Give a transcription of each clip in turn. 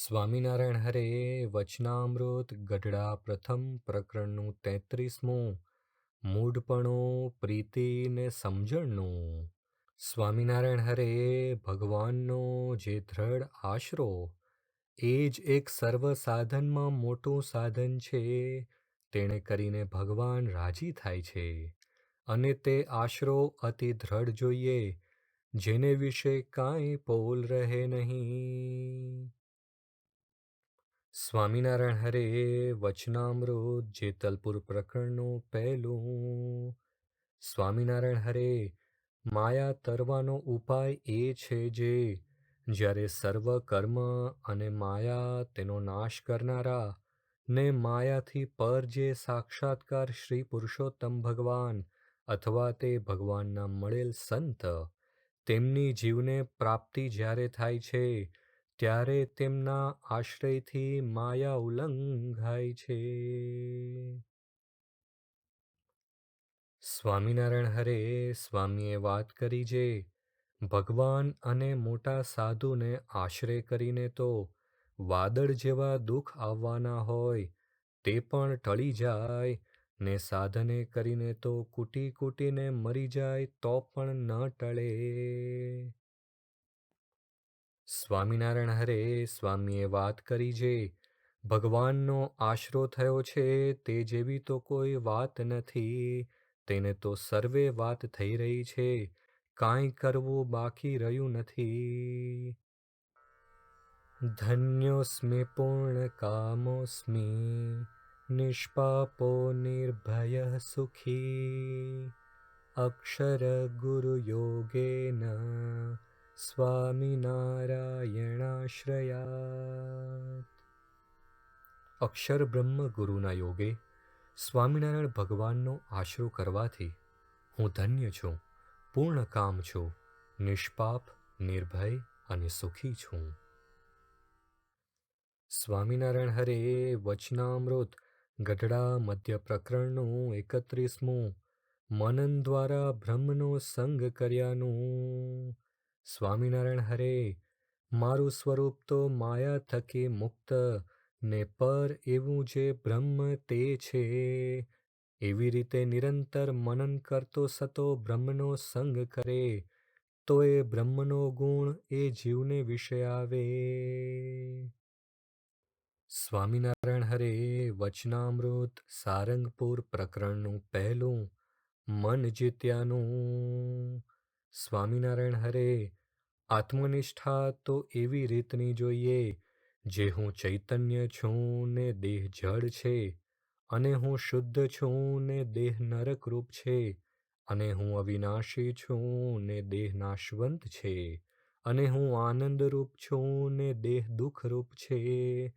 સ્વામિનારાયણ હરે વચનામૃત ગઢડા પ્રથમ પ્રકરણનું 33મું મૂઢપણો પ્રીતિ ને સમજણનું. સ્વામિનારાયણ હરે ભગવાનનો જે દ્રઢ આશરો એ જ એક સર્વ સાધનમાં મોટું સાધન છે. તેણે કરીને ભગવાન રાજી થાય છે અને તે આશરો અતિ દ્રઢ જોઈએ, જેને વિશે કાંઈ પોલ રહે નહીં. સ્વામિનારાયણ હરે વચનામૃત જેતલપુર પ્રકરણનું પહેલું. સ્વામિનારાયણ હરે માયા તરવાનો ઉપાય એ છે જે જ્યારે સર્વ કર્મ અને માયા તેનો નાશ કરનારા ને માયાથી પર જે સાક્ષાત્કાર શ્રી પુરુષોત્તમ ભગવાન અથવા તે ભગવાનના મળેલ સંત, તેમની જીવને પ્રાપ્તિ જ્યારે થાય છે ત્યારે તેમના આશ્રયથી માયા ઉલ્લંઘાય છે. સ્વામિનારાયણ હરે સ્વામીએ વાત કરી જે ભગવાન અને મોટા સાધુને આશ્રય કરીને તો વાદળ જેવા દુઃખ આવવાના હોય તે પણ ટળી જાય, ને સાધને કરીને તો કૂટી કૂટીને મરી જાય તો પણ ન ટળે. સ્વામિનારાયણ હરે સ્વામીએ વાત કરી જે ભગવાનનો આશરો થયો છે તે જેવી તો કોઈ વાત નથી. તેને તો સર્વે વાત થઈ રહી છે, કાંઈ કરવું બાકી રહ્યું નથી. ધન્યોસ્મિ પૂર્ણ કામોસ્મિ નિષ્પાપો નિર્ભય સુખી અક્ષર ગુરુ યોગેન સ્વામિનારાયણાશ્રયાત. અક્ષર બ્રહ્મ ગુરુના યોગે સ્વામિનારાયણ ભગવાનનો આશરો કરવાથી હું ધન્ય છું, પૂર્ણ કામ છું, નિષ્પાપ, નિર્ભય અને સુખી છું. સ્વામિનારાયણ હરે વચનામૃત ગઢડા મધ્ય પ્રકરણનું 31મું મનન દ્વારા બ્રહ્મનો સંગ કર્યાનું. સ્વામિનારાયણ હરે મારું સ્વરૂપ તો માયા થકી મુક્ત ને પર એવું જે બ્રહ્મ તે છે. એવી રીતે નિરંતર મનન કરતો સતો બ્રહ્મનો સંગ કરે તો એ બ્રહ્મનો ગુણ એ જીવને વિશે આવે. સ્વામિનારાયણ હરે વચનામૃત સારંગપુર પ્રકરણનું પહેલું મન જીત્યાનું. સ્વામિનારાયણ હરે આત્મનિષ્ઠા તો એવી રીતની જોઈએ જે હું ચૈતન્ય છું ને દેહ જડ છે, અને હું શુદ્ધ છું ને દેહ નરકરૂપ છે, અને હું અવિનાશી છું ને દેહ નાશવંત છે, અને હું આનંદરૂપ છું ને દેહ દુઃખરૂપ છે.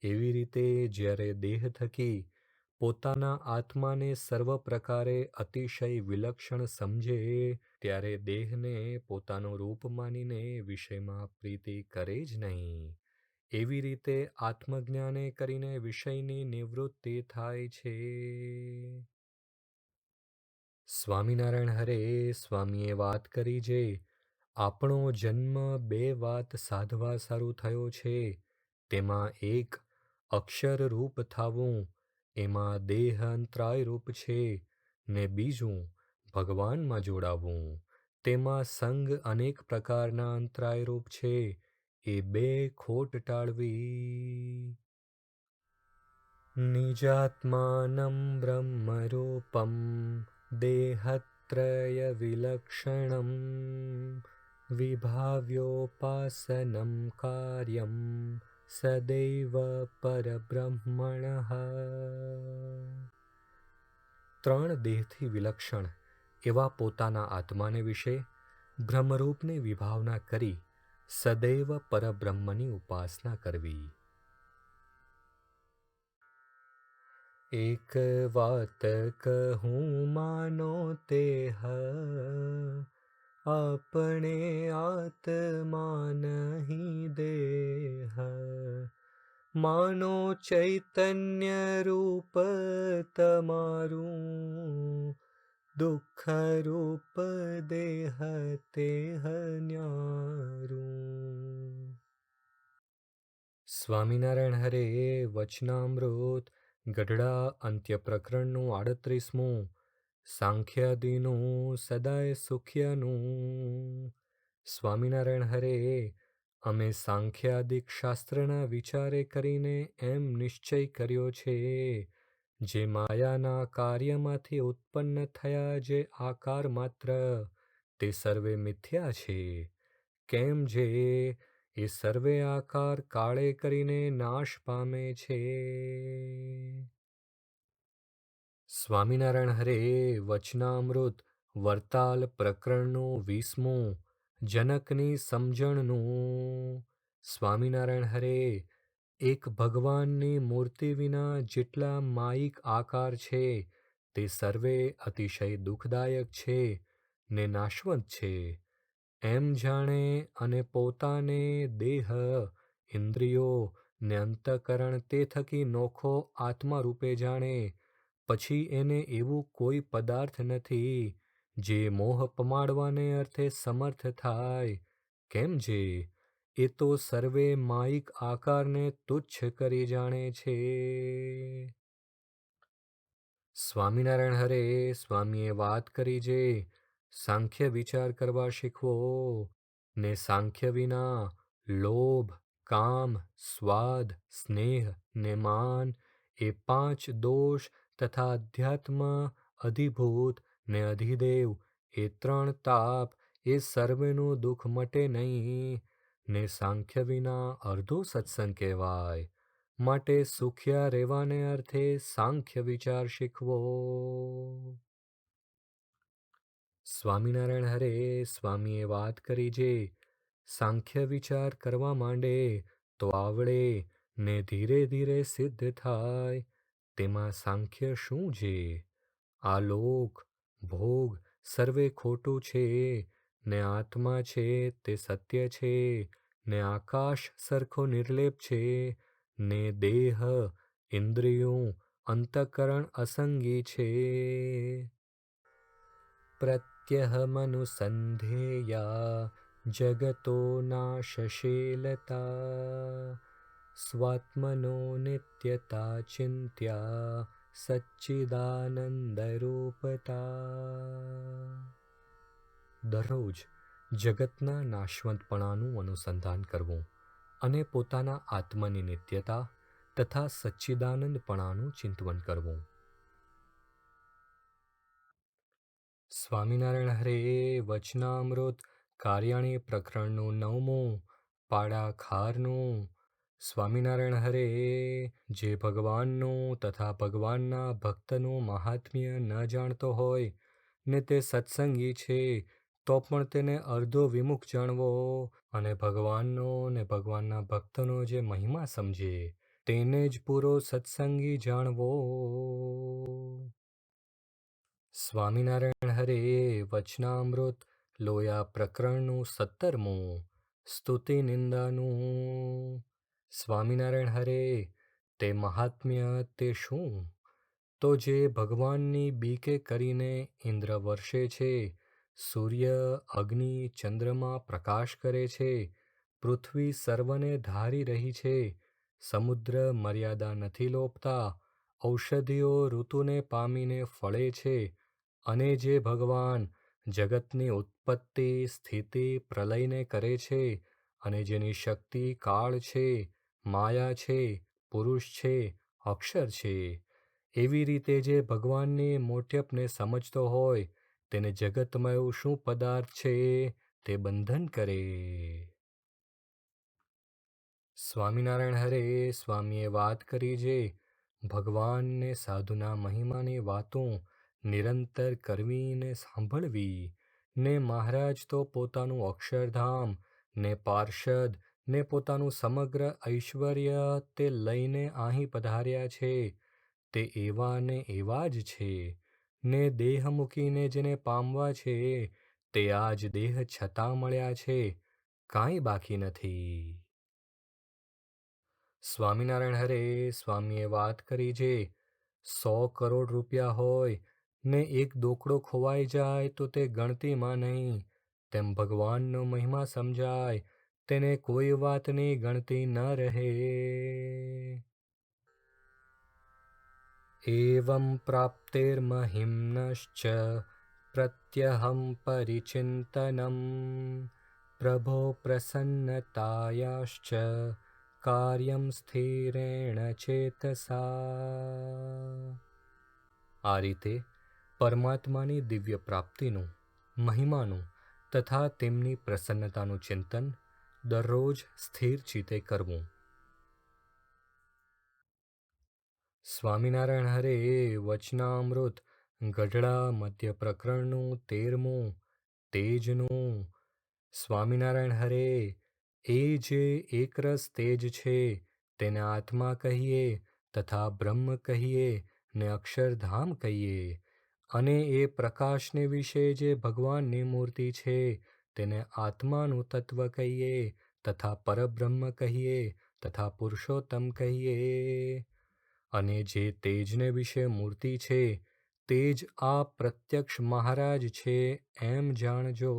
એવી રીતે જ્યારે દેહ થકી પોતાના આત્માને સર્વ પ્રકારે અતિશય વિલક્ષણ સમજે ત્યારે દેહને પોતાનું રૂપ માનીને વિષયમાં પ્રીતિ કરે જ નહીં. એવી રીતે આત્મજ્ઞાને કરીને વિષયની નિવૃત્તિ થાય છે. સ્વામિનારાયણ હરે સ્વામીએ વાત કરી જે આપણો જન્મ બે વાત સાધવા સારું થયો છે. તેમાં એક અક્ષર રૂપ થાવું, એમાં દેહ અંતરાય રૂપ છે, ને બીજું ભગવાનમાં જોડાવું, તેમાં સંગ અનેક પ્રકારના અંતરાય રૂપ છે. એ બે ખોટ ટાળવી. નિજાત્માનં બ્રહ્મરૂપમ દેહત્રય વિલક્ષણમ વિભાવ્યોપાસનમ કાર્યમ સદૈવ પરબ્રહ્મણઃ. ત્રણ દેહથી વિલક્ષણ એવા પોતાના આત્માને વિશે બ્રહ્મરૂપની વિભાવના કરી સદૈવ પરબ્રહ્મની ઉપાસના કરવી. એક વાત કહું માનો તેહ આપણે આત્મા નહીં દેહ, માનો ચૈતન્ય રૂપ તમારું દુઃખ રૂપ દેહ તેહ ન્યારું. સ્વામિનારાયણ હરે વચનામૃત ગઢડા અંત્ય પ્રકરણનું 38મું સાંખ્યાદીનું સદાય સુખ્યનું. સ્વામિનારાયણ હરે અમે સાંખ્યાદિક શાસ્ત્રના વિચારે કરીને એમ નિશ્ચય કર્યો છે, જે માયાના કાર્યમાંથી ઉત્પન્ન થયા જે આકાર માત્ર તે સર્વે મિથ્યા છે. કેમ જે એ સર્વે આકાર કાળે કરીને નાશ પામે છે. સ્વામિનારાયણ હરે વચનામૃત વરતાલ પ્રકરણનું 20મું જનકની સમજણનું. સ્વામિનારાયણ હરે એક ભગવાનની મૂર્તિ વિના જેટલા માયિક આકાર છે તે સર્વે અતિશય દુઃખદાયક છે ને નાશવંત છે. એમ જાણે અને પોતાને દેહ, ઇન્દ્રિયો ને અંતઃકરણ તે થકી નોખો આત્મા રૂપે જાણે, પછી એને એવું કોઈ પદાર્થ નથી જે મોહ પમાડવાને અર્થે સમર્થ થાય. કેમ જે એ તો સર્વે માયિક આકારને તુચ્છ કરી જાણે છે. સ્વામિનારાયણ હરે સ્વામીએ વાત કરી જે સાંખ્ય વિચાર કરવા શીખવો ને સાંખ્ય વિના લોભ, કામ, સ્વાદ, સ્નેહ ને માન એ 5 દોષ તથા અધ્યાત્મ, અધિભૂત ને અધિદેવ એ 3 તાપ એ સર્વેનું દુઃખ મટે નહીં ને સાંખ્ય વિના અર્ધો સત્સંગ કહેવાય. માટે સુખ્યા રહેવાને અર્થે સાંખ્ય વિચાર શીખવો. સ્વામિનારાયણ હરે સ્વામીએ વાત કરી જે સાંખ્ય વિચાર કરવા માંડે તો આવડે ને ધીરે ધીરે સિદ્ધ થાય. તેમાં સાંખ્ય શું જે આલોક, ભોગ સર્વે ખોટું છે ને આત્મા છે તે સત્ય છે ને આકાશ સરખો નિર્લેપ છે ને દેહ, ઇન્દ્રિયો, અંતઃકરણ અસંગી છે. પ્રત્યહમનુસંધેયા જગતો નાશશીલતા સ્વાત્મનો નિત્યતા ચિંત્યા સચ્ચિદાનંદરૂપતા. દરરોજ જગતના નાશવંતપણાનું અનુસંધાન કરવું અને પોતાના આત્માની નિત્યતા તથા સચ્ચિદાનંદપણાનું ચિંતવન કરવું. સ્વામિનારાયણ હરે વચનામૃત કાર્યાણી પ્રકરણનું 9મું પાડા ખારનું. સ્વામિનારાયણ હરે જે ભગવાનનું તથા ભગવાનના ભક્તનું મહાત્મ્ય ન જાણતો હોય ને તે સત્સંગી છે તો પણ તેને અર્ધો વિમુખ જાણવો અને ભગવાનનો ને ભગવાનના ભક્તનો જે મહિમા સમજે તેને જ પૂરો સત્સંગી જાણવો. સ્વામિનારાયણ હરે વચનામૃત લોયા પ્રકરણનું 17મું સ્તુતિ નિંદાનું. સ્વામિનારાયણ હરે તે મહાત્મ્ય તે શું તો જે ભગવાનની બીકે કરીને ઇન્દ્ર વર્ષે છે, સૂર્ય, અગ્નિ, ચંદ્રમા પ્રકાશ કરે છે, પૃથ્વી સર્વને ધારી રહી છે, સમુદ્ર મર્યાદા નથી લોપતા, ઔષધિઓ ઋતુને પામીને ફળે છે અને જે ભગવાન જગતની ઉત્પત્તિ, સ્થિતિ, પ્રલયને કરે છે અને જેની શક્તિ કાળ છે, માયા છે, પુરુષ છે, અક્ષર છે, એવી રીતે જે ભગવાનની મોટ્યપને સમજતો હોય તેને જગતમાં એવું શું પદાર્થ છે તે બંધન કરે. સ્વામિનારાયણ હરે સ્વામીએ વાત કરી જે ભગવાન ને સાધુના મહિમાની વાતો નિરંતર કરવી ને સાંભળવી ને મહારાજ તો પોતાનું અક્ષરધામ ને પાર્ષદ ને પોતાનું સમગ્ર ઐશ્વર્ય તે લઈને અહીં પધાર્યા છે તે એવા ને એવા જ છે ને દેહ મૂકીને જેને પામવા છે તે આ જ દેહ છતાં મળ્યા છે, કાંઈ બાકી નથી. સ્વામિનારાયણ હરે સ્વામીએ વાત કરી જે 100 કરોડ રૂપિયા હોય ને એક દોકડો ખોવાઈ જાય તો તે ગણતીમાં નહીં, તેમ ભગવાનનો મહિમા સમજાય તેને કોઈ વાતની ગણતી ન રહે. એવં પ્રાપ્તિર્મહિમ્નશ્ચ પ્રત્યહં પરિચિંતનમ પ્રભો પ્રસન્નતાયાશ્ચ કાર્યમ સ્થિરેણ ચેતસા. આ રીતે પરમાત્માની દિવ્ય પ્રાપ્તિનું, મહિમાનું તથા તેમની પ્રસન્નતાનું ચિંતન દરરોજ સ્થિર ચિત્તે કરવું. સ્વામિનારાયણ હરે વચનામૃત ગઢડા મધ્ય પ્રકરણનું 13મું તેજનું. સ્વામિનારાયણ હરે એ જે એકરસ તેજ છે તેને આત્મા કહીએ તથા બ્રહ્મ કહીએ ને અક્ષરધામ કહીએ, અને એ પ્રકાશને વિશે જે ભગવાનની મૂર્તિ છે તેને આત્માનું તત્વ કહીએ તથા પરબ્રહ્મ કહીએ તથા પુરુષોત્તમ કહીએ, અને જે તેજને વિશે મૂર્તિ છે તે જ આ પ્રત્યક્ષ મહારાજ છે એમ જાણજો.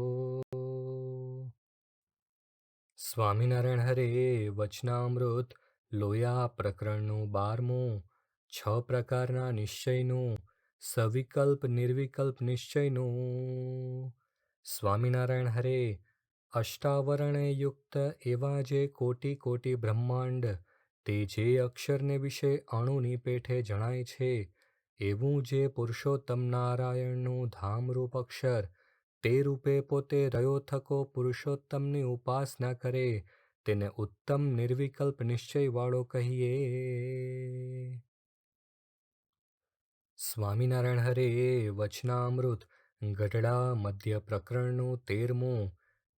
સ્વામિનારાયણ હરે વચનામૃત લોયા પ્રકરણનું 12મું 6 પ્રકારના નિશ્ચયનું, સવિકલ્પ નિર્વિકલ્પ નિશ્ચયનું. સ્વામિનારાયણ હરે અષ્ટાવરણે યુક્ત એવા જે કોટી કોટી બ્રહ્માંડ તે જે અક્ષરને વિશે અણુની પેઠે જણાય છે એવું જે પુરુષોત્તમ નારાયણનું ધામરૂપ અક્ષર તે રૂપે પોતે રહ્યો થકો પુરુષોત્તમની ઉપાસના કરે તેને ઉત્તમ નિર્વિકલ્પ નિશ્ચયવાળો કહીએ. સ્વામિનારાયણ હરે વચનામૃત ગઢડા મધ્ય પ્રકરણનું 13મું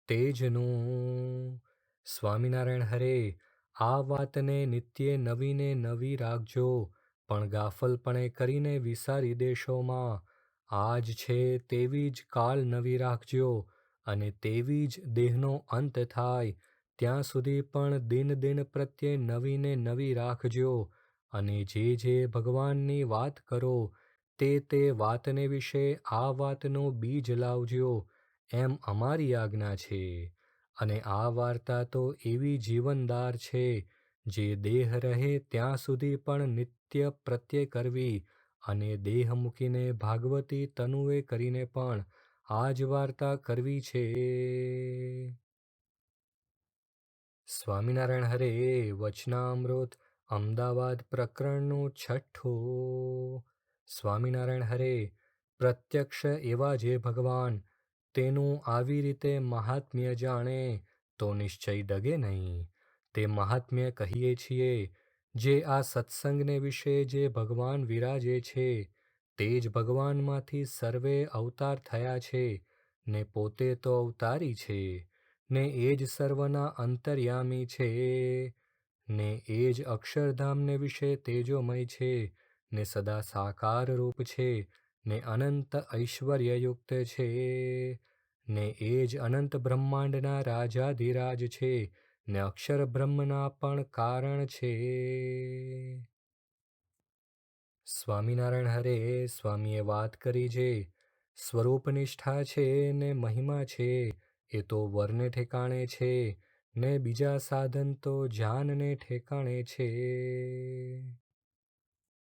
તેજનું. સ્વામિનારાયણ હરે આ વાતને નિત્યે નવીને નવી રાખજો, પણ ગાફલપણે કરીને વિસારી દેશોમાં. આજ છે તેવી જ કાલ નવી રાખજો, અને તેવી જ દેહનો અંત થાય ત્યાં સુધી પણ દિન દિન પ્રત્યે નવીને નવી રાખજો, અને જે ભગવાનની વાત કરો તે વાતને વિશે આ વાતનું બીજ લાવજો એમ અમારી આજ્ઞા છે. અને આ વાર્તા તો એવી જીવનદાર છે જે દેહ રહે ત્યાં સુધી પણ નિત્ય પ્રત્યે કરવી, અને દેહ મૂકીને ભાગવતી તનુએ કરીને પણ આ જ વાર્તા કરવી છે. સ્વામિનારાયણ હરે વચનામૃત અમદાવાદ પ્રકરણનું 6ઠું. સ્વામિનારાયણ હરે પ્રત્યક્ષ એવા જે ભગવાન તેનું આવી રીતે મહાત્મ્ય જાણે તો નિશ્ચય ડગે નહીં. તે મહાત્મ્ય કહીએ છીએ જે આ સત્સંગને વિશે જે ભગવાન વિરાજે છે તે જ ભગવાનમાંથી સર્વે અવતાર થયા છે, ને પોતે તો અવતારી છે, ને એ જ સર્વના અંતર્યામી છે, ને એ જ અક્ષરધામને વિશે તેજોમય છે, ને સદા સાકાર રૂપ છે, ને અનંત ઐશ્વર્યયુક્ત છે, ને એ જ અનંત બ્રહ્માંડના રાજાધિરાજ છે, ને અક્ષર બ્રહ્મના પણ કારણ છે. સ્વામિનારાયણ હરે સ્વામીએ વાત કરી જે સ્વરૂપનિષ્ઠા છે ને મહિમા છે એ તો વરને ઠેકાણે છે, ને બીજા સાધન તો જાનને ઠેકાણે છે.